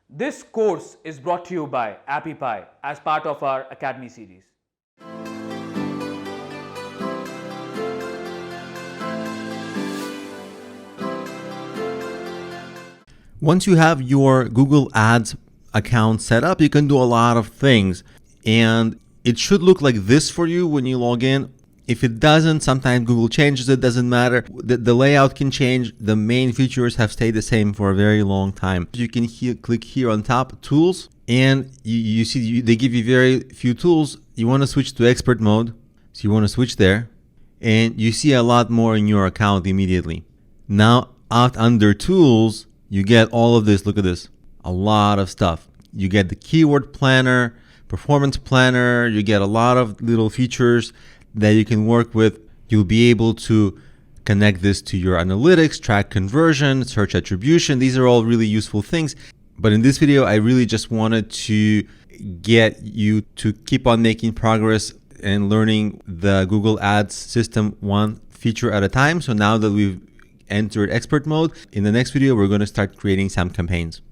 This course is brought to you by AppyPie as part of our Academy series. Once you have your Google Ads account set up, you can do a lot of things, and it should look like this for you when you log in. If it doesn't, sometimes Google changes it, doesn't matter. The layout can change. The main features have stayed the same for a very long time. You can click here on top, Tools, and you see they give you very few tools. You want to switch to expert mode, so you want to switch there, and you see a lot more in your account immediately. Now, out under Tools, you get all of this. Look at this. A lot of stuff. You get the keyword planner, performance planner. You get a lot of little features that you can work with. You'll be able to connect this to your analytics, track conversion, search attribution. These are all really useful things. But in this video, I really just wanted to get you to keep on making progress and learning the Google Ads system one feature at a time. So now that we've entered expert mode, in the next video, we're going to start creating some campaigns.